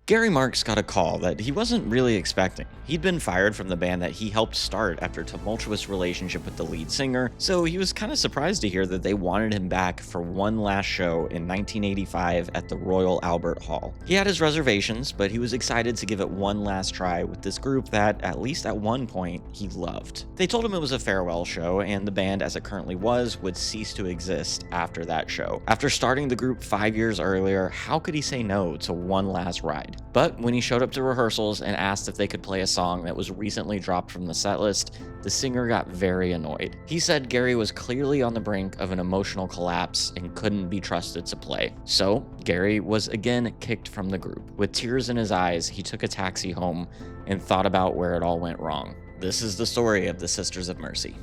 Gary Marks got a call that he wasn't really expecting. He'd been fired from the band that he helped start after a tumultuous relationship with the lead singer, so he was kind of surprised to hear that they wanted him back for one last show in 1985 at the Royal Albert Hall. He had his reservations, but he was excited to give it one last try with this group that, at least at one point, he loved. They told him it was a farewell show, and the band, as it currently was, would cease to exist after that show. After starting the group 5 years earlier, how could he say no to one last ride? But when he showed up to rehearsals and asked if they could play a song that was recently dropped from the setlist, the singer got very annoyed. He said Gary was clearly on the brink of an emotional collapse and couldn't be trusted to play. So, Gary was again kicked from the group. With tears in his eyes, he took a taxi home and thought about where it all went wrong. This is the story of the Sisters of Mercy.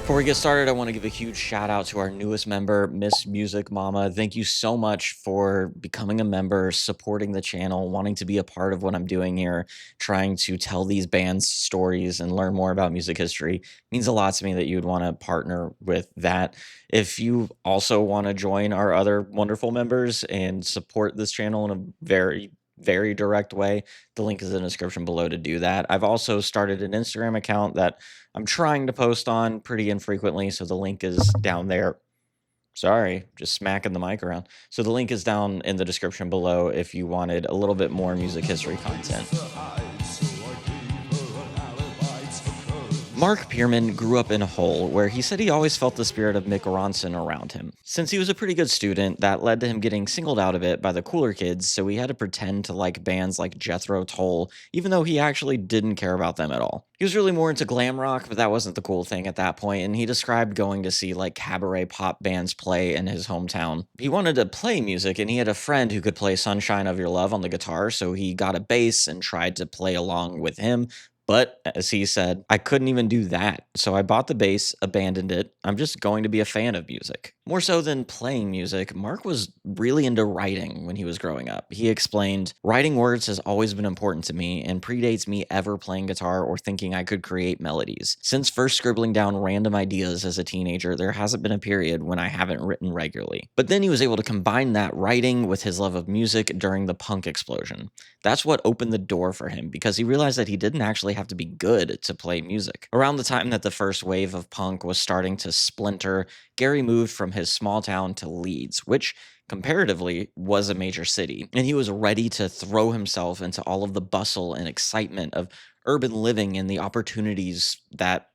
Before we get started, I want to give a huge shout out to our newest member, Miss Music Mama. Thank you so much for becoming a member, supporting the channel, wanting to be a part of what I'm doing here, trying to tell these bands' stories and learn more about music history. It means a lot to me that you would want to partner with that. If you also want to join our other wonderful members and support this channel in a very direct way, the link is in the description below to do that. I've also started an Instagram account that I'm trying to post on pretty infrequently, so the link is down there. Sorry, just smacking the mic around. So the link is down in the description below if you wanted a little bit more music history content. Mark Pierman grew up in Hull, where he said he always felt the spirit of Mick Ronson around him. Since he was a pretty good student, that led to him getting singled out a bit by the cooler kids, so he had to pretend to like bands like Jethro Tull, even though he actually didn't care about them at all. He was really more into glam rock, but that wasn't the cool thing at that point, and he described going to see like cabaret pop bands play in his hometown. He wanted to play music, and he had a friend who could play Sunshine of Your Love on the guitar, so he got a bass and tried to play along with him. But, as he said, I couldn't even do that, so I bought the bass, abandoned it. I'm just going to be a fan of music. More so than playing music, Mark was really into writing when he was growing up. He explained, "Writing words has always been important to me and predates me ever playing guitar or thinking I could create melodies. Since first scribbling down random ideas as a teenager, there hasn't been a period when I haven't written regularly." But then he was able to combine that writing with his love of music during the punk explosion. That's what opened the door for him, because he realized that he didn't actually have to be good to play music. Around the time that the first wave of punk was starting to splinter, Gary moved from his small town to Leeds, which comparatively was a major city, and he was ready to throw himself into all of the bustle and excitement of urban living and the opportunities that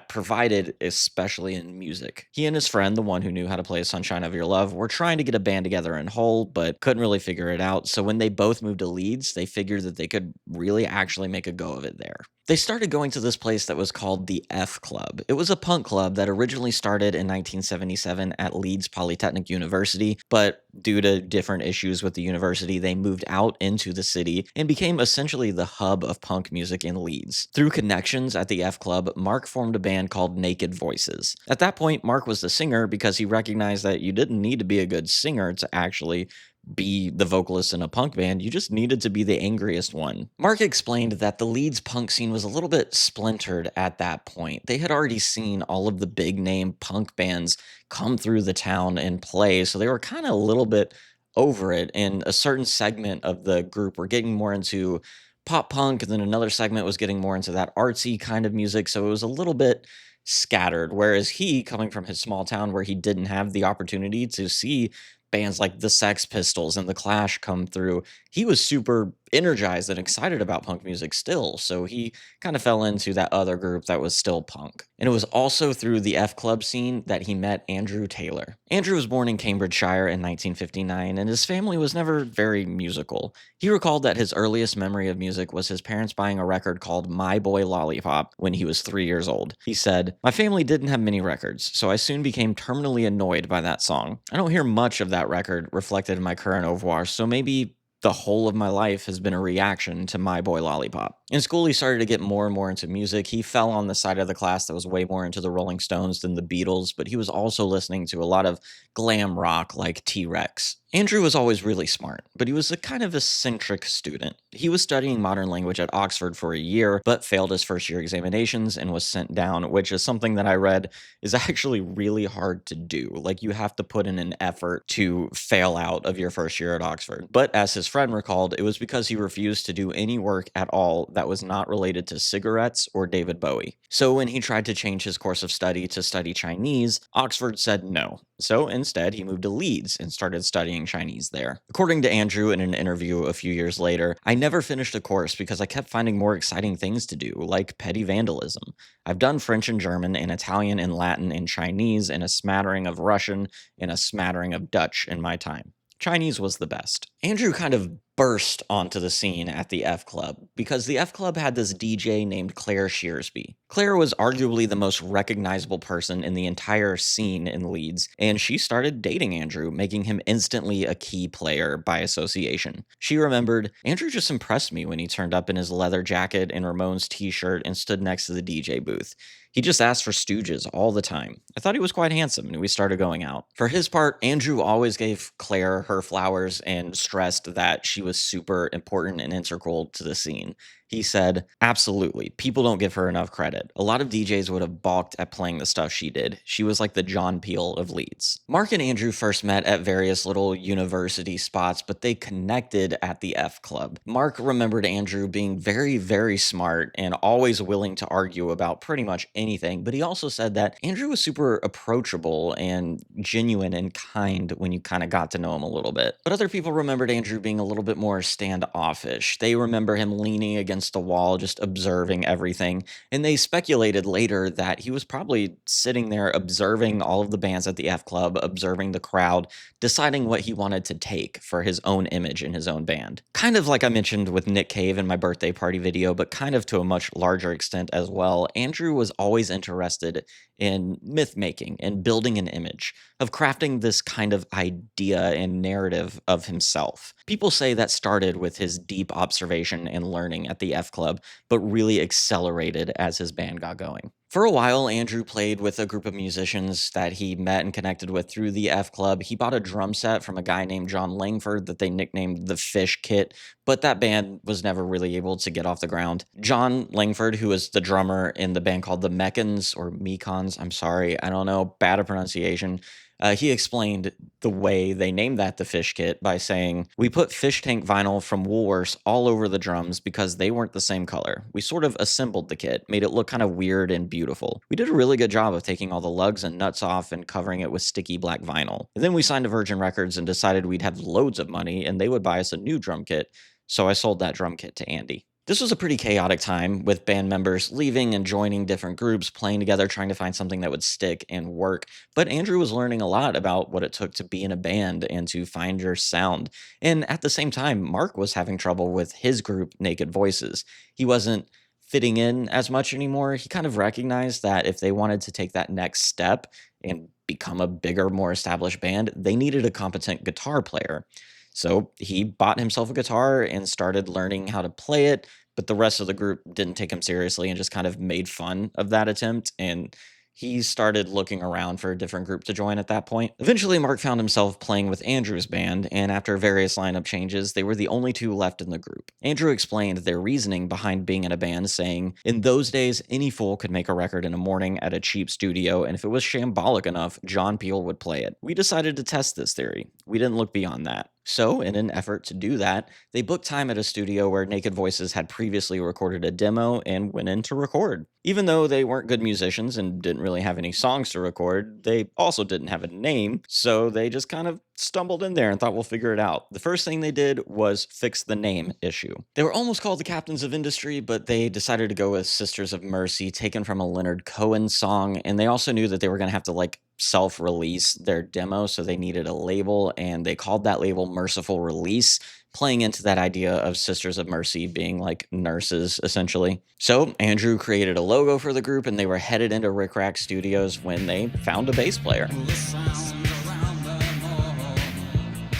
provided, especially in music. He and his friend, the one who knew how to play Sunshine of Your Love, were trying to get a band together in Hull, but couldn't really figure it out. So when they both moved to Leeds, they figured that they could really actually make a go of it there. They started going to this place that was called the F Club. It was a punk club that originally started in 1977 at Leeds Polytechnic University, but due to different issues with the university, they moved out into the city and became essentially the hub of punk music in Leeds. Through connections at the F Club, Mark formed a band called Naked Voices. At that point, Mark was the singer because he recognized that you didn't need to be a good singer to actually be the vocalist in a punk band, you just needed to be the angriest one. Mark explained that the Leeds punk scene was a little bit splintered at that point. They had already seen all of the big name punk bands come through the town and play, so they were kind of a little bit over it, and a certain segment of the group were getting more into pop punk, and then another segment was getting more into that artsy kind of music, so it was a little bit scattered, whereas he, coming from his small town where he didn't have the opportunity to see bands like the Sex Pistols and the Clash come through, he was super energized and excited about punk music still, so he kind of fell into that other group that was still punk. And it was also through the F Club scene that he met Andrew Taylor. Andrew was born in Cambridgeshire in 1959, and his family was never very musical. He recalled that his earliest memory of music was his parents buying a record called My Boy Lollipop when he was 3 years old. He said, "My family didn't have many records, so I soon became terminally annoyed by that song. I don't hear much of that record reflected in my current au revoir, so maybe the whole of my life has been a reaction to My Boy Lollipop." In school, he started to get more and more into music. He fell on the side of the class that was way more into the Rolling Stones than the Beatles, but he was also listening to a lot of glam rock like T-Rex. Andrew was always really smart, but he was a kind of eccentric student. He was studying modern language at Oxford for a year, but failed his first year examinations and was sent down, which is something that I read is actually really hard to do. Like, you have to put in an effort to fail out of your first year at Oxford. But as his friend recalled, it was because he refused to do any work at all that was not related to cigarettes or David Bowie. So when he tried to change his course of study to study Chinese, Oxford said no. So instead, he moved to Leeds and started studying Chinese there. According to Andrew in an interview a few years later, I never finished a course because I kept finding more exciting things to do, like petty vandalism. I've done French and German and Italian and Latin and Chinese and a smattering of Russian and a smattering of Dutch in my time. Chinese was the best. Andrew kind of burst onto the scene at the F Club because the F Club had this DJ named Claire Shearsby. Claire was arguably the most recognizable person in the entire scene in Leeds, and she started dating Andrew, making him instantly a key player by association. She remembered, Andrew just impressed me when he turned up in his leather jacket and Ramones t-shirt and stood next to the DJ booth. He just asked for Stooges all the time. I thought he was quite handsome, and we started going out. For his part, Andrew always gave Claire her flowers and stressed that she was super important and integral to the scene. He said, absolutely, people don't give her enough credit. A lot of DJs would have balked at playing the stuff she did. She was like the John Peel of Leeds. Mark and Andrew first met at various little university spots, but they connected at the F Club. Mark remembered Andrew being very, very smart and always willing to argue about pretty much anything, but he also said that Andrew was super approachable and genuine and kind when you kind of got to know him a little bit. But other people remembered Andrew being a little bit more standoffish. They remember him leaning against the wall, just observing everything, and they speculated later that he was probably sitting there observing all of the bands at the F Club, observing the crowd, deciding what he wanted to take for his own image in his own band. Kind of like I mentioned with Nick Cave in my birthday party video, but kind of to a much larger extent as well, Andrew was always interested in myth making and building an image, of crafting this kind of idea and narrative of himself. People say that started with his deep observation and learning at the F Club, but really accelerated as his band got going. For a while, Andrew played with a group of musicians that he met and connected with through the F Club. He bought a drum set from a guy named John Langford that they nicknamed the Fish Kit, but that band was never really able to get off the ground. John Langford, who was the drummer in the band called the Meccans, or Mekons, I'm sorry, I don't know, bad at pronunciation, he explained the way they named that the Fish Kit by saying, we put fish tank vinyl from Woolworths all over the drums because they weren't the same color. We sort of assembled the kit, made it look kind of weird and beautiful. We did a really good job of taking all the lugs and nuts off and covering it with sticky black vinyl. And then we signed to Virgin Records and decided we'd have loads of money and they would buy us a new drum kit. So I sold that drum kit to Andy. This was a pretty chaotic time with band members leaving and joining different groups, playing together, trying to find something that would stick and work. But Andrew was learning a lot about what it took to be in a band and to find your sound. And at the same time, Mark was having trouble with his group, Naked Voices. He wasn't fitting in as much anymore. He kind of recognized that if they wanted to take that next step and become a bigger, more established band, they needed a competent guitar player. So he bought himself a guitar and started learning how to play it, but the rest of the group didn't take him seriously and just kind of made fun of that attempt. And he started looking around for a different group to join at that point. Eventually, Mark found himself playing with Andrew's band, and after various lineup changes, they were the only two left in the group. Andrew explained their reasoning behind being in a band, saying, in those days, any fool could make a record in a morning at a cheap studio, and if it was shambolic enough, John Peel would play it. We decided to test this theory. We didn't look beyond that. So, in an effort to do that, they booked time at a studio where Naked Voices had previously recorded a demo and went in to record. Even though they weren't good musicians and didn't really have any songs to record, they also didn't have a name, so they just kind of stumbled in there and thought we'll figure it out. The first thing they did was fix the name issue. They were almost called the Captains of Industry, but they decided to go with Sisters of Mercy, taken from a Leonard Cohen song, and they also knew that they were going to have to self-release their demo, so they needed a label, and they called that label Merciful Release, playing into that idea of Sisters of Mercy being like nurses, essentially. So Andrew created a logo for the group, and they were headed into Rick Rack Studios when they found a bass player.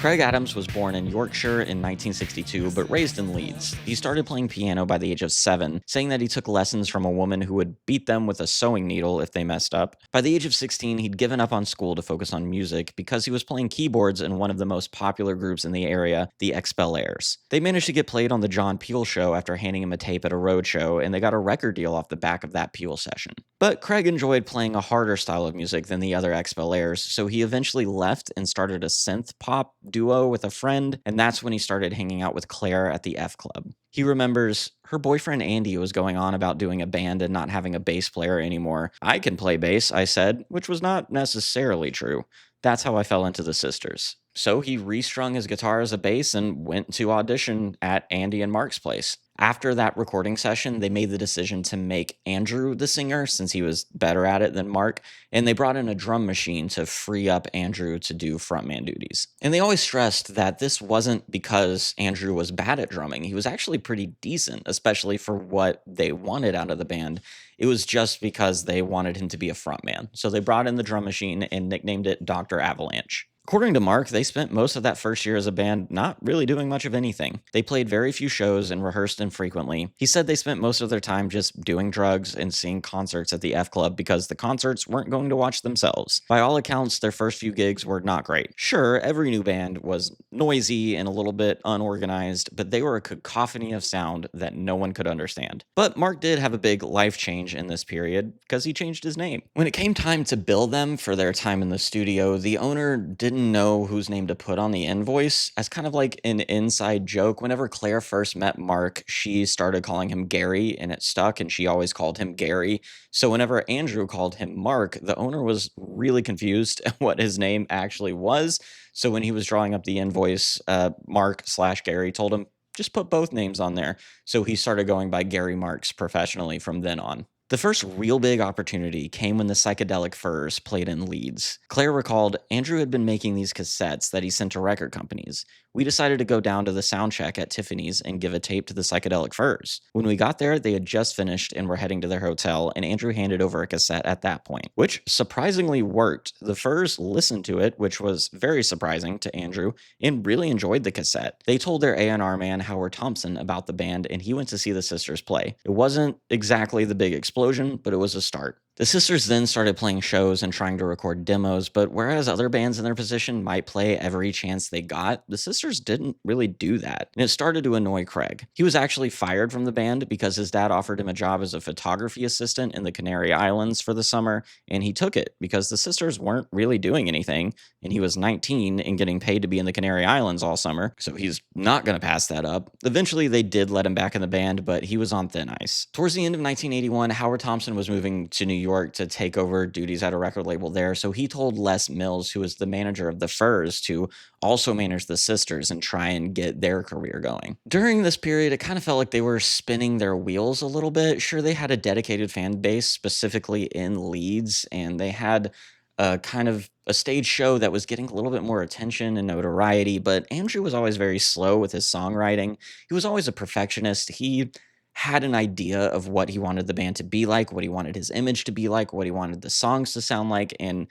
Craig Adams was born in Yorkshire in 1962, but raised in Leeds. He started playing piano by the age of 7, saying that he took lessons from a woman who would beat them with a sewing needle if they messed up. By the age of 16, he'd given up on school to focus on music because he was playing keyboards in one of the most popular groups in the area, the Expel-Airs. They managed to get played on the John Peel show after handing him a tape at a road show, and they got a record deal off the back of that Peel session. But Craig enjoyed playing a harder style of music than the other Expel-Airs, so he eventually left and started a synth pop duo with a friend, and that's when he started hanging out with Claire at the F Club. He remembers, her boyfriend Andy was going on about doing a band and not having a bass player anymore. I can play bass, I said, which was not necessarily true. That's how I fell into the Sisters. So he restrung his guitar as a bass and went to audition at Andy and Mark's place. After that recording session, they made the decision to make Andrew the singer since he was better at it than Mark, and they brought in a drum machine to free up Andrew to do frontman duties. And they always stressed that this wasn't because Andrew was bad at drumming. He was actually pretty decent, especially for what they wanted out of the band. It was just because they wanted him to be a frontman. So they brought in the drum machine and nicknamed it Dr. Avalanche. According to Mark, they spent most of that first year as a band not really doing much of anything. They played very few shows and rehearsed infrequently. He said they spent most of their time just doing drugs and seeing concerts at the F Club because the concerts weren't going to watch themselves. By all accounts, their first few gigs were not great. Sure, every new band was noisy and a little bit unorganized, but they were a cacophony of sound that no one could understand. But Mark did have a big life change in this period because he changed his name. When it came time to bill them for their time in the studio, the owner didn't know whose name to put on the invoice. As kind of like an inside joke, whenever Claire first met Mark, she started calling him Gary and it stuck, and she always called him Gary. So whenever Andrew called him Mark, the owner was really confused at what his name actually was. So when he was drawing up the invoice, Mark/Gary told him, just put both names on there. So he started going by Gary Marks professionally from then on. The first real big opportunity came when the Psychedelic Furs played in Leeds. Claire recalled, Andrew had been making these cassettes that he sent to record companies. We decided to go down to the sound check at Tiffany's and give a tape to the Psychedelic Furs. When we got there, they had just finished and were heading to their hotel, and Andrew handed over a cassette at that point, which surprisingly worked. The Furs listened to it, which was very surprising to Andrew, and really enjoyed the cassette. They told their A&R man, Howard Thompson, about the band, and he went to see the Sisters play. It wasn't exactly the big explosion, but it was a start. The Sisters then started playing shows and trying to record demos, but whereas other bands in their position might play every chance they got, the Sisters didn't really do that, and it started to annoy Craig. He was actually fired from the band because his dad offered him a job as a photography assistant in the Canary Islands for the summer, and he took it because the Sisters weren't really doing anything, and he was 19 and getting paid to be in the Canary Islands all summer, so he's not going to pass that up. Eventually, they did let him back in the band, but he was on thin ice. Towards the end of 1981, Howard Thompson was moving to New York to take over duties at a record label there, so he told Les Mills, who was the manager of the Furs, to also manage the Sisters and try and get their career going. During this period, it kind of felt like they were spinning their wheels a little bit. Sure, they had a dedicated fan base, specifically in Leeds, and they had a kind of a stage show that was getting a little bit more attention and notoriety, but Andrew was always very slow with his songwriting. He was always a perfectionist. He had an idea of what he wanted the band to be like, what he wanted his image to be like, what he wanted the songs to sound like, and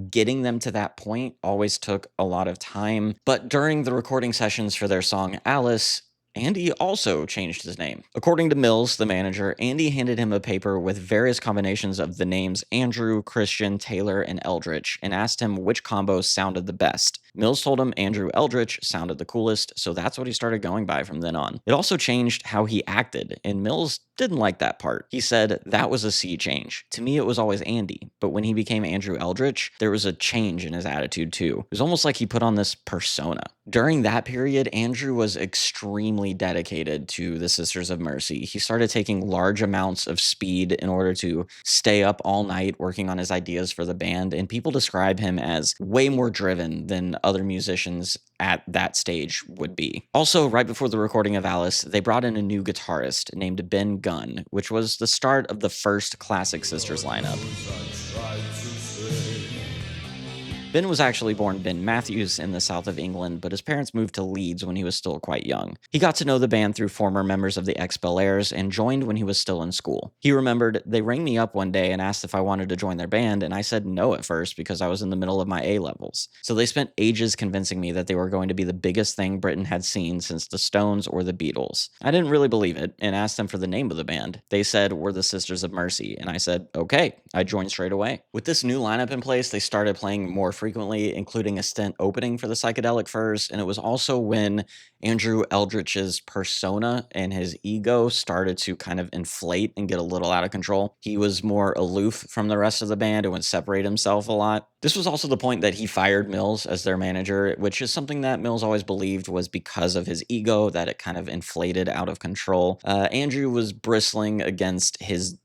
getting them to that point always took a lot of time. But during the recording sessions for their song Alice, Andy also changed his name. According to Mills, the manager, Andy handed him a paper with various combinations of the names Andrew, Christian, Taylor, and Eldritch, and asked him which combo sounded the best. Mills told him Andrew Eldritch sounded the coolest, so that's what he started going by from then on. It also changed how he acted, and Mills didn't like that part. He said, that was a sea change. To me, it was always Andy, but when he became Andrew Eldritch, there was a change in his attitude too. It was almost like he put on this persona. During that period, Andrew was extremely dedicated to the Sisters of Mercy. He started taking large amounts of speed in order to stay up all night working on his ideas for the band, and people describe him as way more driven than other musicians at that stage would be. Also, right before the recording of Alice, they brought in a new guitarist named Ben Gunn, which was the start of the first classic Sisters lineup. Ben was actually born Ben Matthews in the south of England, but his parents moved to Leeds when he was still quite young. He got to know the band through former members of the Ex-Bel-Airs and joined when he was still in school. He remembered, "They rang me up one day and asked if I wanted to join their band, and I said no at first because I was in the middle of my A-levels. So they spent ages convincing me that they were going to be the biggest thing Britain had seen since the Stones or the Beatles. I didn't really believe it and asked them for the name of the band. They said, 'We're the Sisters of Mercy,' and I said, 'Okay.' I joined straight away." With this new lineup in place, they started playing more frequently, including a stint opening for the Psychedelic Furs, and it was also when Andrew Eldritch's persona and his ego started to kind of inflate and get a little out of control. He was more aloof from the rest of the band and would separate himself a lot. This was also the point that he fired Mills as their manager, which is something that Mills always believed was because of his ego, that it kind of inflated out of control. Andrew was bristling against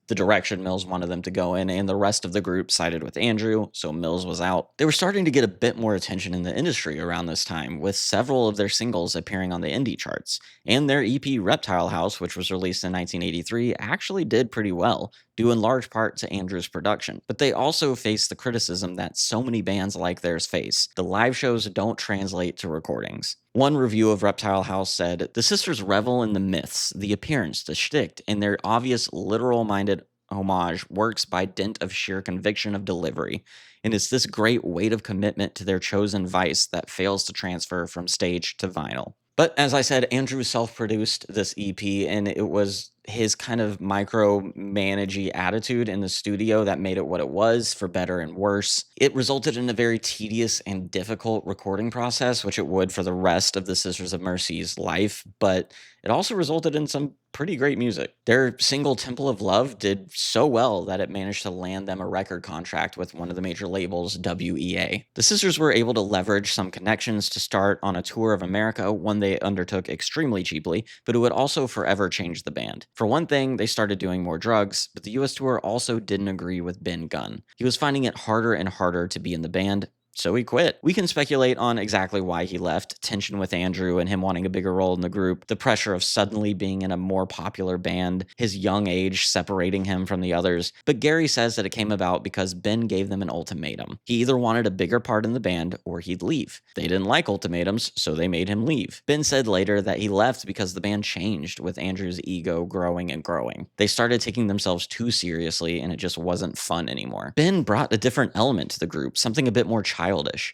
the direction Mills wanted them to go in, and the rest of the group sided with Andrew, so Mills was out. They were starting to get a bit more attention in the industry around this time, with several of their singles appearing on the indie charts. And their EP Reptile House, which was released in 1983, actually did pretty well, due in large part to Andrew's production. But they also faced the criticism that so many bands like theirs face: the live shows don't translate to recordings. One review of Reptile House said, "The sisters revel in the myths, the appearance, the shtick, and their obvious literal-minded homage works by dint of sheer conviction of delivery, and it's this great weight of commitment to their chosen vice that fails to transfer from stage to vinyl." But as I said, Andrew self-produced this EP, and it was his kind of micromanagey attitude in the studio that made it what it was, for better and worse. It resulted in a very tedious and difficult recording process, which it would for the rest of the Sisters of Mercy's life, but it also resulted in some pretty great music. Their single Temple of Love did so well that it managed to land them a record contract with one of the major labels, WEA. The sisters were able to leverage some connections to start on a tour of America, one they undertook extremely cheaply, but it would also forever change the band. For one thing, they started doing more drugs, but the US tour also didn't agree with Ben Gunn. He was finding it harder and harder to be in the band, so he quit. We can speculate on exactly why he left: tension with Andrew and him wanting a bigger role in the group, the pressure of suddenly being in a more popular band, his young age separating him from the others. But Gary says that it came about because Ben gave them an ultimatum. He either wanted a bigger part in the band or he'd leave. They didn't like ultimatums, so they made him leave. Ben said later that he left because the band changed, with Andrew's ego growing and growing. They started taking themselves too seriously, and it just wasn't fun anymore. Ben brought a different element to the group, something a bit more childish.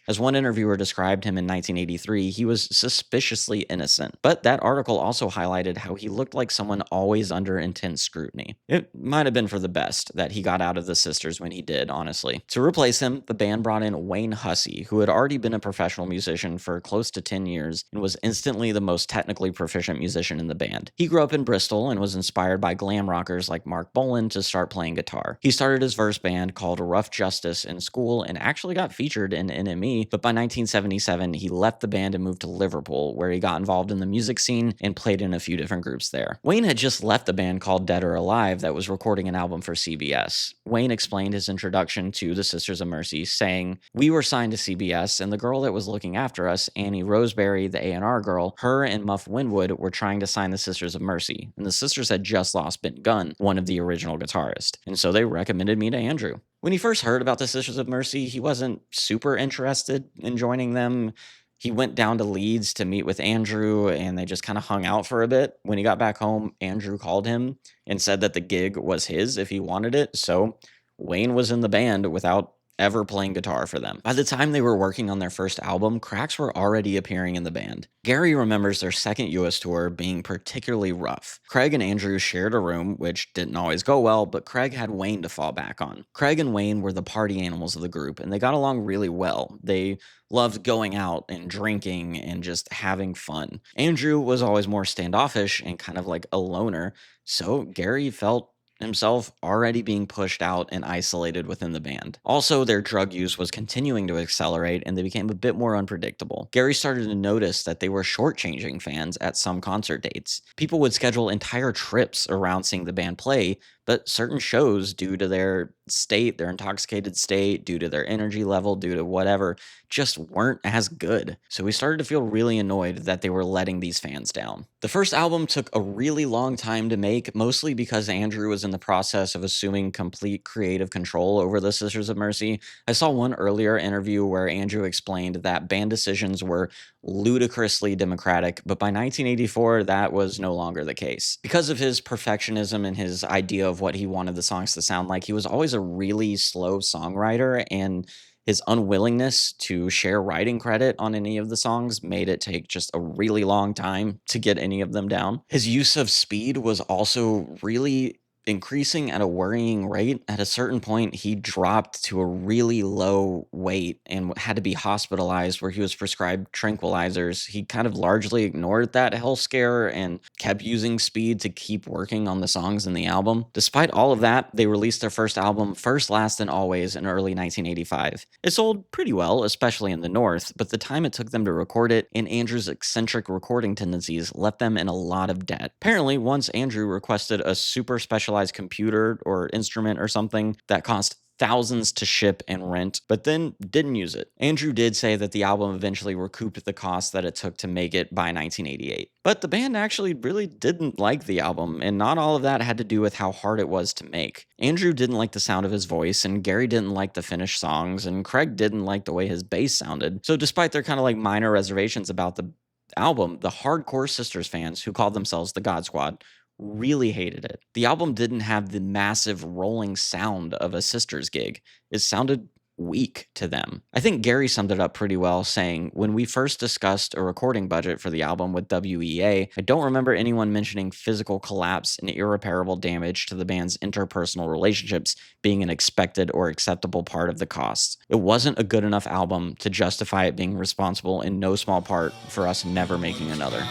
As one interviewer described him in 1983, he was suspiciously innocent. But that article also highlighted how he looked like someone always under intense scrutiny. It might have been for the best that he got out of the sisters when he did, honestly. To replace him, the band brought in Wayne Hussey, who had already been a professional musician for close to 10 years and was instantly the most technically proficient musician in the band. He grew up in Bristol and was inspired by glam rockers like Mark Bolan to start playing guitar. He started his verse band called Rough Justice in school and actually got featured in NME, but by 1977 he left the band and moved to Liverpool, where he got involved in the music scene and played in a few different groups there. Wayne had just left the band called Dead or Alive that was recording an album for CBS. Wayne explained his introduction to the Sisters of Mercy, saying, "We were signed to CBS, and the girl that was looking after us, Annie Roseberry, the A&R girl, her and Muff Winwood were trying to sign the Sisters of Mercy, and the sisters had just lost Ben Gunn, one of the original guitarists, and so they recommended me to Andrew." When he first heard about the Sisters of Mercy, he wasn't super interested in joining them. He went down to Leeds to meet with Andrew, and they just kind of hung out for a bit. When he got back home, Andrew called him and said that the gig was his if he wanted it, so Wayne was in the band without ever playing guitar for them. By the time they were working on their first album, cracks were already appearing in the band. Gary remembers their second US tour being particularly rough. Craig and Andrew shared a room, which didn't always go well, but Craig had Wayne to fall back on. Craig and Wayne were the party animals of the group, and they got along really well. They loved going out and drinking and just having fun. Andrew was always more standoffish and kind of like a loner, so Gary felt himself already being pushed out and isolated within the band. Also, their drug use was continuing to accelerate, and they became a bit more unpredictable. Gary started to notice that they were shortchanging fans at some concert dates. People would schedule entire trips around seeing the band play, but but certain shows, due to their state, their intoxicated state, due to their energy level, due to whatever, just weren't as good. So we started to feel really annoyed that they were letting these fans down. The first album took a really long time to make, mostly because Andrew was in the process of assuming complete creative control over the Sisters of Mercy. I saw one earlier interview where Andrew explained that band decisions were ludicrously democratic, but by 1984, that was no longer the case. Because of his perfectionism and his idea of what he wanted the songs to sound like, he was always a really slow songwriter, and his unwillingness to share writing credit on any of the songs made it take just a really long time to get any of them down. His use of speed was also really increasing at a worrying rate. At a certain point, he dropped to a really low weight and had to be hospitalized, where he was prescribed tranquilizers. He kind of largely ignored that health scare and kept using speed to keep working on the songs in the album. Despite all of that, they released their first album, First, Last, and Always, in early 1985. It sold pretty well, especially in the North, but the time it took them to record it and Andrew's eccentric recording tendencies left them in a lot of debt. Apparently, once Andrew requested a super specialized computer or instrument or something that cost thousands to ship and rent, but then didn't use it. Andrew did say that the album eventually recouped the cost that it took to make it by 1988. But the band actually really didn't like the album, and not all of that had to do with how hard it was to make. Andrew didn't like the sound of his voice, and Gary didn't like the finished songs, and Craig didn't like the way his bass sounded. So despite their kind of like minor reservations about the album, the hardcore Sisters fans, who called themselves the God Squad, really hated it. The album didn't have the massive rolling sound of a Sisters gig. It sounded weak to them. I think Gary summed it up pretty well, saying, "When we first discussed a recording budget for the album with WEA, I don't remember anyone mentioning physical collapse and irreparable damage to the band's interpersonal relationships being an expected or acceptable part of the costs. It wasn't a good enough album to justify it being responsible in no small part for us never making another."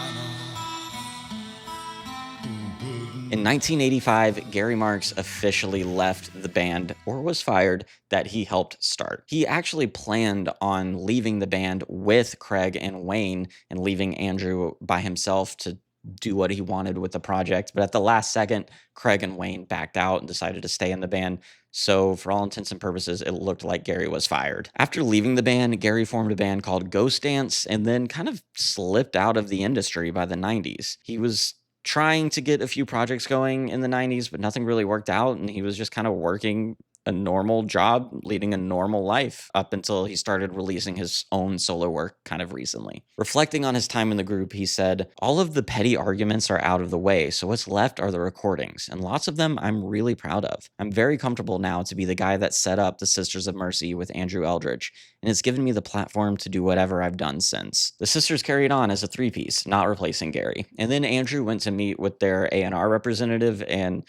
In 1985, Gary Marks officially left the band, or was fired, that he helped start. He actually planned on leaving the band with Craig and Wayne and leaving Andrew by himself to do what he wanted with the project. But at the last second, Craig and Wayne backed out and decided to stay in the band. So, for all intents and purposes, it looked like Gary was fired. After leaving the band, Gary formed a band called Ghost Dance and then kind of slipped out of the industry by the 90s. He was trying to get a few projects going in the 90s, but nothing really worked out. And he was just kind of working a normal job, leading a normal life up until he started releasing his own solo work kind of recently. Reflecting on his time in the group, he said, "All of the petty arguments are out of the way, so what's left are the recordings, and lots of them I'm really proud of. I'm very comfortable now to be the guy that set up the Sisters of Mercy with Andrew Eldridge, and it's given me the platform to do whatever I've done since." The Sisters carried on as a three-piece, not replacing Gary. And then Andrew went to meet with their A&R representative and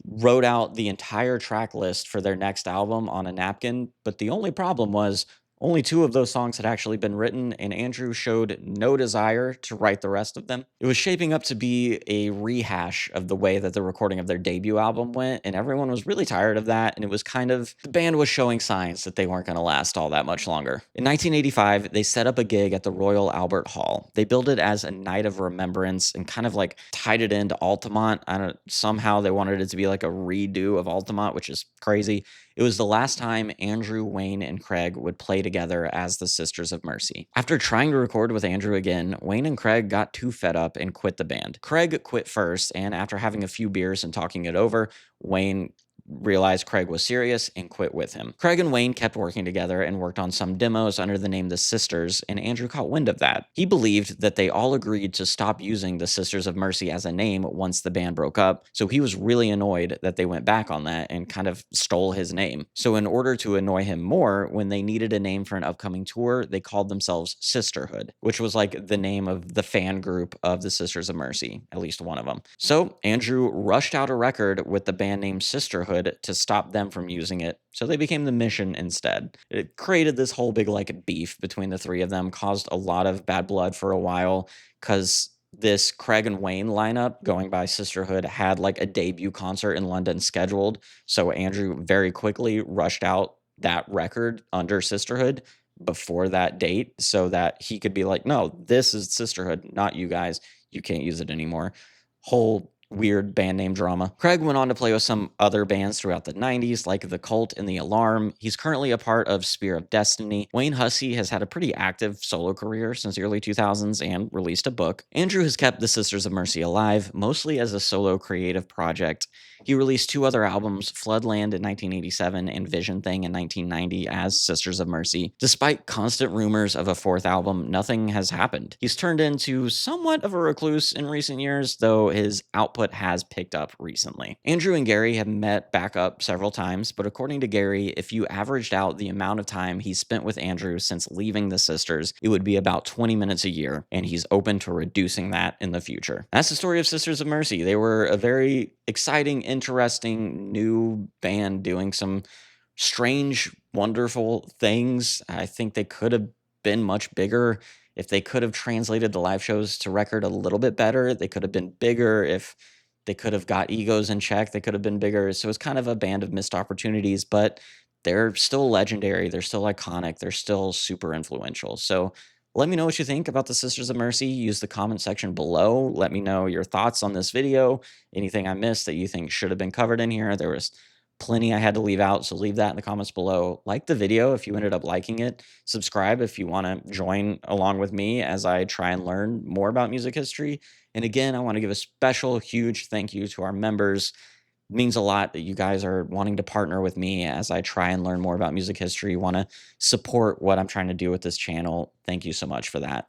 wrote out the entire track list for their next album on a napkin, but the only problem was only two of those songs had actually been written, and Andrew showed no desire to write the rest of them. It was shaping up to be a rehash of the way that the recording of their debut album went, and everyone was really tired of that, and it was kind of, the band was showing signs that they weren't going to last all that much longer. In 1985, they set up a gig at the Royal Albert Hall. They billed it as a night of remembrance and kind of like tied it into Altamont. Somehow they wanted it to be like a redo of Altamont, which is crazy. It was the last time Andrew, Wayne, and Craig would play together as the Sisters of Mercy. After trying to record with Andrew again, Wayne and Craig got too fed up and quit the band. Craig quit first, and after having a few beers and talking it over, Wayne realized Craig was serious and quit with him. Craig and Wayne kept working together and worked on some demos under the name The Sisters, and Andrew caught wind of that. He believed that they all agreed to stop using the Sisters of Mercy as a name once the band broke up, so he was really annoyed that they went back on that and kind of stole his name. So in order to annoy him more, when they needed a name for an upcoming tour, they called themselves Sisterhood, which was like the name of the fan group of the Sisters of Mercy, at least one of them. So Andrew rushed out a record with the band name Sisterhood to stop them from using it, so they became the Mission instead. It created this whole big like beef between the three of them, caused a lot of bad blood for a while, because this Craig and Wayne lineup going by Sisterhood had like a debut concert in London scheduled, so Andrew very quickly rushed out that record under Sisterhood before that date so that he could be like, "No, this is Sisterhood, not you guys. You can't use it anymore." Whole weird band name drama. Craig went on to play with some other bands throughout the 90s, like The Cult and The Alarm. He's currently a part of Spear of Destiny. Wayne Hussey has had a pretty active solo career since the early 2000s and released a book. Andrew has kept the Sisters of Mercy alive, mostly as a solo creative project. He released two other albums, Floodland in 1987 and Vision Thing in 1990, as Sisters of Mercy. Despite constant rumors of a fourth album, nothing has happened. He's turned into somewhat of a recluse in recent years, though his output has picked up recently. Andrew and Gary have met back up several times, but according to Gary, if you averaged out the amount of time he spent with Andrew since leaving the Sisters, it would be about 20 minutes a year, and he's open to reducing that in the future. That's the story of Sisters of Mercy. They were a very exciting, interesting new band doing some strange, wonderful things. I think they could have been much bigger if they could have translated the live shows to record a little bit better. They could have been bigger if they could have got egos in check. They could have been bigger. So it's kind of a band of missed opportunities, but they're still legendary. They're still iconic. They're still super influential. So let me know what you think about the Sisters of Mercy. Use the comment section below. Let me know your thoughts on this video. Anything I missed that you think should have been covered in here. There was plenty I had to leave out, so leave that in the comments below. Like the video if you ended up liking it. Subscribe if you want to join along with me as I try and learn more about music history. And again, I want to give a special, huge thank you to our members. It means a lot that you guys are wanting to partner with me as I try and learn more about music history, want to support what I'm trying to do with this channel. Thank you so much for that.